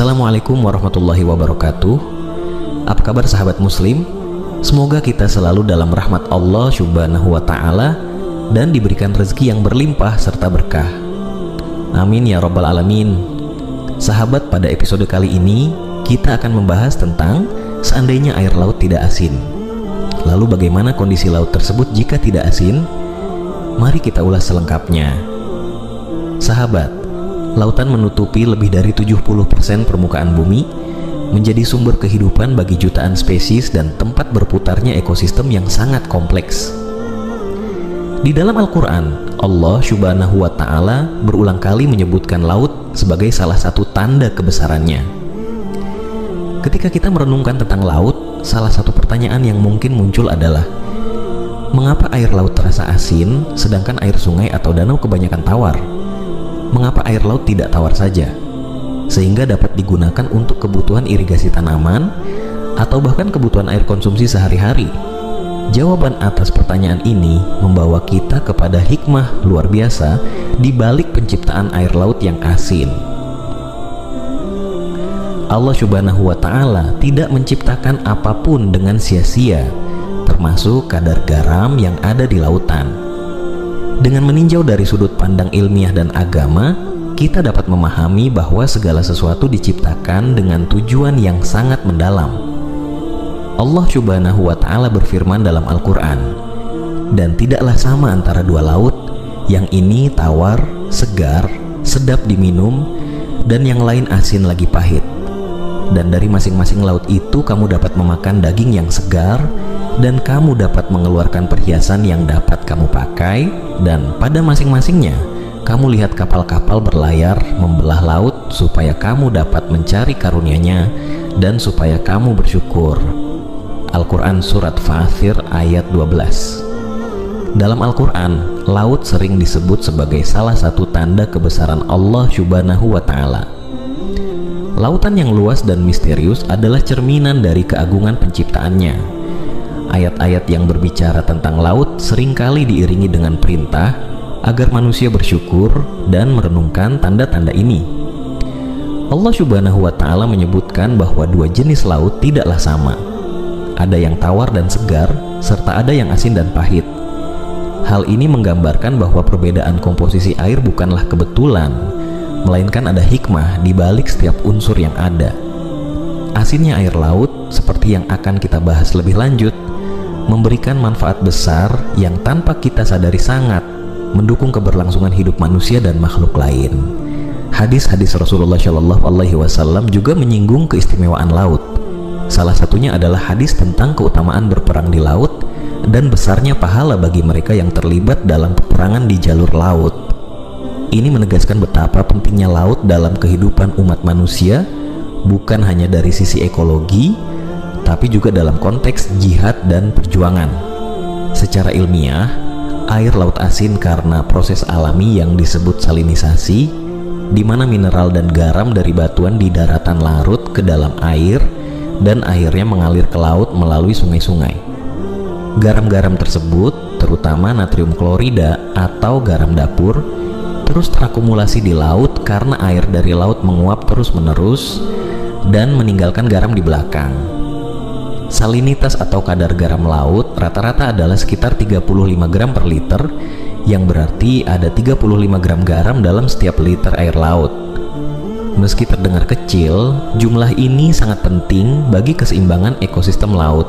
Assalamualaikum warahmatullahi wabarakatuh. Apa kabar sahabat muslim? Semoga kita selalu dalam rahmat Allah subhanahu wa ta'ala dan diberikan rezeki yang berlimpah serta berkah. Amin ya rabbal alamin. Sahabat, pada episode kali ini kita akan membahas tentang seandainya air laut tidak asin. Lalu bagaimana kondisi laut tersebut jika tidak asin? Mari kita ulas selengkapnya. Sahabat, lautan menutupi lebih dari 70% permukaan bumi, menjadi sumber kehidupan bagi jutaan spesies dan tempat berputarnya ekosistem yang sangat kompleks. Di dalam Al-Quran, Allah subhanahu wa ta'ala berulang kali menyebutkan laut sebagai salah satu tanda kebesarannya. Ketika kita merenungkan tentang laut, salah satu pertanyaan yang mungkin muncul adalah, mengapa air laut terasa asin sedangkan air sungai atau danau kebanyakan tawar? Mengapa air laut tidak tawar saja, sehingga dapat digunakan untuk kebutuhan irigasi tanaman atau bahkan kebutuhan air konsumsi sehari-hari? Jawaban atas pertanyaan ini membawa kita kepada hikmah luar biasa di balik penciptaan air laut yang asin. Allah subhanahu wa ta'ala tidak menciptakan apapun dengan sia-sia, termasuk kadar garam yang ada di lautan. Dengan meninjau dari sudut pandang ilmiah dan agama, kita dapat memahami bahwa segala sesuatu diciptakan dengan tujuan yang sangat mendalam. Allah subhanahu wa ta'ala berfirman dalam Al-Quran, dan tidaklah sama antara dua laut, yang ini tawar, segar, sedap diminum, dan yang lain asin lagi pahit. Dan dari masing-masing laut itu kamu dapat memakan daging yang segar, dan kamu dapat mengeluarkan perhiasan yang dapat kamu pakai, dan pada masing-masingnya kamu lihat kapal-kapal berlayar membelah laut supaya kamu dapat mencari karunia-Nya dan supaya kamu bersyukur. Al-Quran Surat Fathir ayat 12. Dalam Al-Quran, laut sering disebut sebagai salah satu tanda kebesaran Allah subhanahu wa ta'ala. Lautan yang luas dan misterius adalah cerminan dari keagungan penciptaannya. Ayat-ayat yang berbicara tentang laut seringkali diiringi dengan perintah agar manusia bersyukur dan merenungkan tanda-tanda ini. Allah subhanahu wa ta'ala menyebutkan bahwa dua jenis laut tidaklah sama. Ada yang tawar dan segar, serta ada yang asin dan pahit. Hal ini menggambarkan bahwa perbedaan komposisi air bukanlah kebetulan, melainkan ada hikmah di balik setiap unsur yang ada. Asinnya air laut, seperti yang akan kita bahas lebih lanjut, memberikan manfaat besar yang tanpa kita sadari sangat mendukung keberlangsungan hidup manusia dan makhluk lain. Hadis-hadis Rasulullah Shallallahu Alaihi Wasallam juga menyinggung keistimewaan laut. Salah satunya adalah hadis tentang keutamaan berperang di laut dan besarnya pahala bagi mereka yang terlibat dalam peperangan di jalur laut. Ini menegaskan betapa pentingnya laut dalam kehidupan umat manusia, bukan hanya dari sisi ekologi, tapi juga dalam konteks jihad dan perjuangan. Secara ilmiah, air laut asin karena proses alami yang disebut salinisasi, di mana mineral dan garam dari batuan di daratan larut ke dalam air dan akhirnya mengalir ke laut melalui sungai-sungai. Garam-garam tersebut, terutama natrium klorida atau garam dapur, terus terakumulasi di laut karena air dari laut menguap terus-menerus dan meninggalkan garam di belakang. Salinitas atau kadar garam laut rata-rata adalah sekitar 35 gram per liter, yang berarti ada 35 gram garam dalam setiap liter air laut. Meski terdengar kecil, jumlah ini sangat penting bagi keseimbangan ekosistem laut.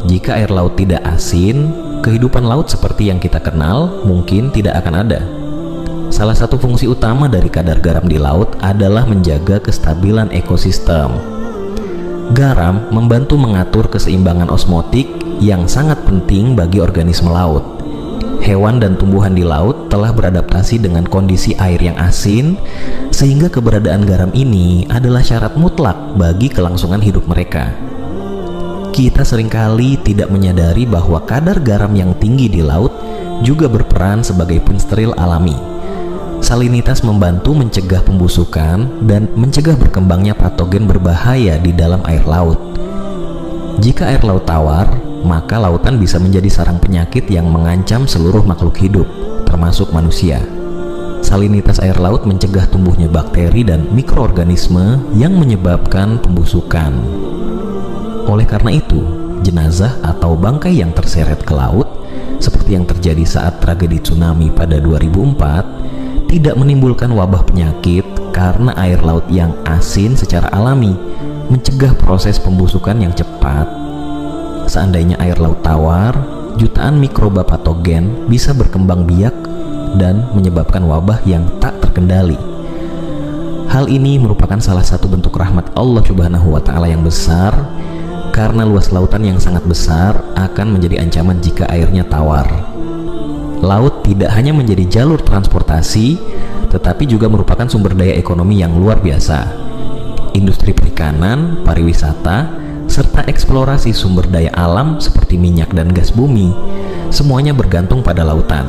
Jika air laut tidak asin, kehidupan laut seperti yang kita kenal mungkin tidak akan ada. Salah satu fungsi utama dari kadar garam di laut adalah menjaga kestabilan ekosistem. Garam membantu mengatur keseimbangan osmotik yang sangat penting bagi organisme laut. Hewan dan tumbuhan di laut telah beradaptasi dengan kondisi air yang asin, sehingga keberadaan garam ini adalah syarat mutlak bagi kelangsungan hidup mereka. kita seringkali tidak menyadari bahwa kadar garam yang tinggi di laut juga berperan sebagai pensteril alami. Salinitas membantu mencegah pembusukan dan mencegah berkembangnya patogen berbahaya di dalam air laut. Jika air laut tawar, maka lautan bisa menjadi sarang penyakit yang mengancam seluruh makhluk hidup, termasuk manusia. Salinitas air laut mencegah tumbuhnya bakteri dan mikroorganisme yang menyebabkan pembusukan. Oleh karena itu, jenazah atau bangkai yang terseret ke laut, seperti yang terjadi saat tragedi tsunami pada 2004, tidak menimbulkan wabah penyakit karena air laut yang asin secara alami mencegah proses pembusukan yang cepat. Seandainya air laut tawar, jutaan mikroba patogen bisa berkembang biak dan menyebabkan wabah yang tak terkendali. Hal ini merupakan salah satu bentuk rahmat Allah Subhanahu wa Ta'ala yang besar, karena luas lautan yang sangat besar akan menjadi ancaman jika airnya tawar. Laut tidak hanya menjadi jalur transportasi, tetapi juga merupakan sumber daya ekonomi yang luar biasa. Industri perikanan, pariwisata, serta eksplorasi sumber daya alam seperti minyak dan gas bumi, semuanya bergantung pada lautan.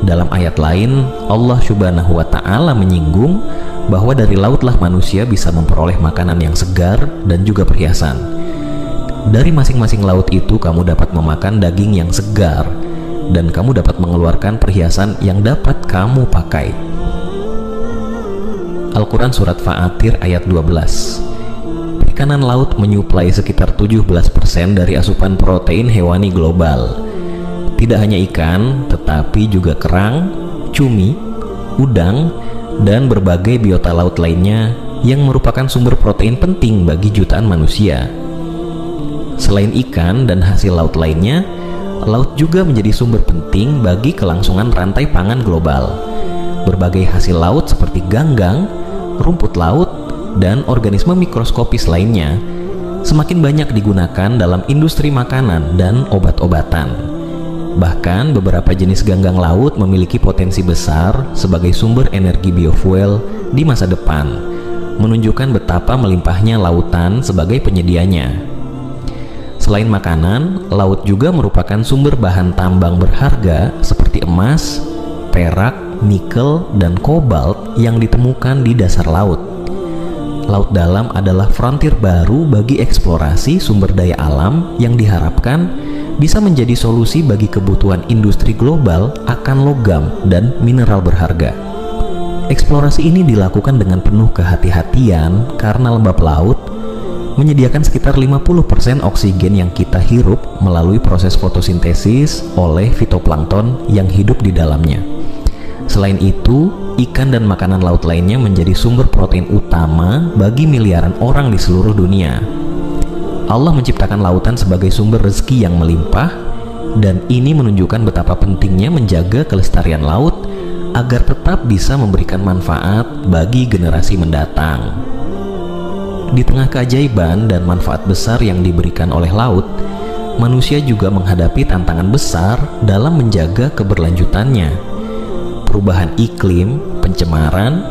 Dalam ayat lain, Allah Subhanahu wa Ta'ala menyinggung bahwa dari lautlah manusia bisa memperoleh makanan yang segar dan juga perhiasan. Dari masing-masing laut itu kamu dapat memakan daging yang segar, dan kamu dapat mengeluarkan perhiasan yang dapat kamu pakai. Al-Quran Surat Faatir ayat 12. Perikanan laut menyuplai sekitar 17% dari asupan protein hewani global. Tidak hanya ikan, tetapi juga kerang, cumi, udang, dan berbagai biota laut lainnya yang merupakan sumber protein penting bagi jutaan manusia. Selain ikan dan hasil laut lainnya, laut juga menjadi sumber penting bagi kelangsungan rantai pangan global. Berbagai hasil laut seperti ganggang, rumput laut, dan organisme mikroskopis lainnya semakin banyak digunakan dalam industri makanan dan obat-obatan. Bahkan beberapa jenis ganggang laut memiliki potensi besar sebagai sumber energi biofuel di masa depan, menunjukkan betapa melimpahnya lautan sebagai penyedianya. Selain makanan, laut juga merupakan sumber bahan tambang berharga seperti emas, perak, nikel, dan kobalt yang ditemukan di dasar laut. Laut dalam adalah frontier baru bagi eksplorasi sumber daya alam yang diharapkan bisa menjadi solusi bagi kebutuhan industri global akan logam dan mineral berharga. Eksplorasi ini dilakukan dengan penuh kehati-hatian karena lembab laut menyediakan sekitar 50% oksigen yang kita hirup melalui proses fotosintesis oleh fitoplankton yang hidup di dalamnya. Selain itu, ikan dan makanan laut lainnya menjadi sumber protein utama bagi miliaran orang di seluruh dunia. Allah menciptakan lautan sebagai sumber rezeki yang melimpah, dan ini menunjukkan betapa pentingnya menjaga kelestarian laut agar tetap bisa memberikan manfaat bagi generasi mendatang. Di tengah keajaiban dan manfaat besar yang diberikan oleh laut, manusia juga menghadapi tantangan besar dalam menjaga keberlanjutannya. Perubahan iklim, pencemaran,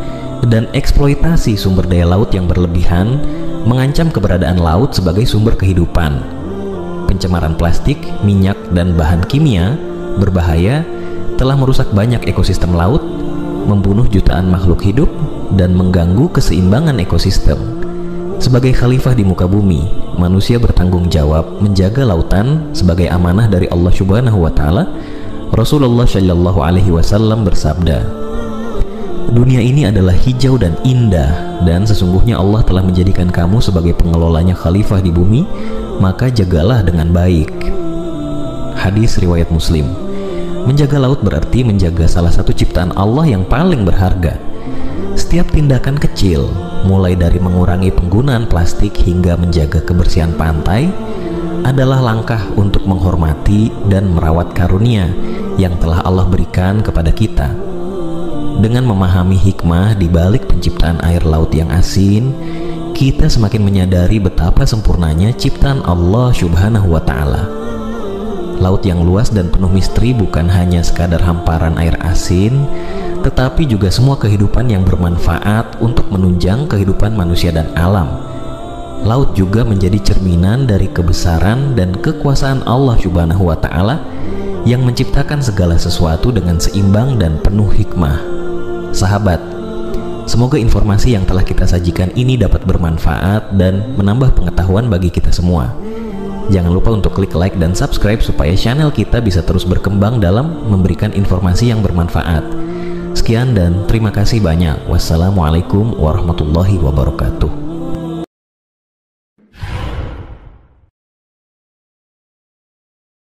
dan eksploitasi sumber daya laut yang berlebihan mengancam keberadaan laut sebagai sumber kehidupan. Pencemaran plastik, minyak, dan bahan kimia berbahaya telah merusak banyak ekosistem laut, membunuh jutaan makhluk hidup, dan mengganggu keseimbangan ekosistem. Sebagai khalifah di muka bumi, manusia bertanggung jawab menjaga lautan sebagai amanah dari Allah Subhanahu wa Ta'ala. Rasulullah Shallallahu Alaihi Wasallam bersabda, "Dunia ini adalah hijau dan indah, dan sesungguhnya Allah telah menjadikan kamu sebagai pengelolanya khalifah di bumi, maka jagalah dengan baik." Hadis riwayat Muslim. Menjaga laut berarti menjaga salah satu ciptaan Allah yang paling berharga. Setiap tindakan kecil, mulai dari mengurangi penggunaan plastik hingga menjaga kebersihan pantai, adalah langkah untuk menghormati dan merawat karunia yang telah Allah berikan kepada kita. Dengan memahami hikmah di balik penciptaan air laut yang asin, kita semakin menyadari betapa sempurnanya ciptaan Allah Subhanahu wa Ta'ala. Laut yang luas dan penuh misteri bukan hanya sekadar hamparan air asin, tetapi juga semua kehidupan yang bermanfaat untuk menunjang kehidupan manusia dan alam. laut juga menjadi cerminan dari kebesaran dan kekuasaan Allah Subhanahu wa Ta'ala yang menciptakan segala sesuatu dengan seimbang dan penuh hikmah. Sahabat, semoga informasi yang telah kita sajikan ini dapat bermanfaat dan menambah pengetahuan bagi kita semua. Jangan lupa untuk klik like dan subscribe supaya channel kita bisa terus berkembang dalam memberikan informasi yang bermanfaat. Sekian dan terima kasih banyak. Wassalamualaikum warahmatullahi wabarakatuh.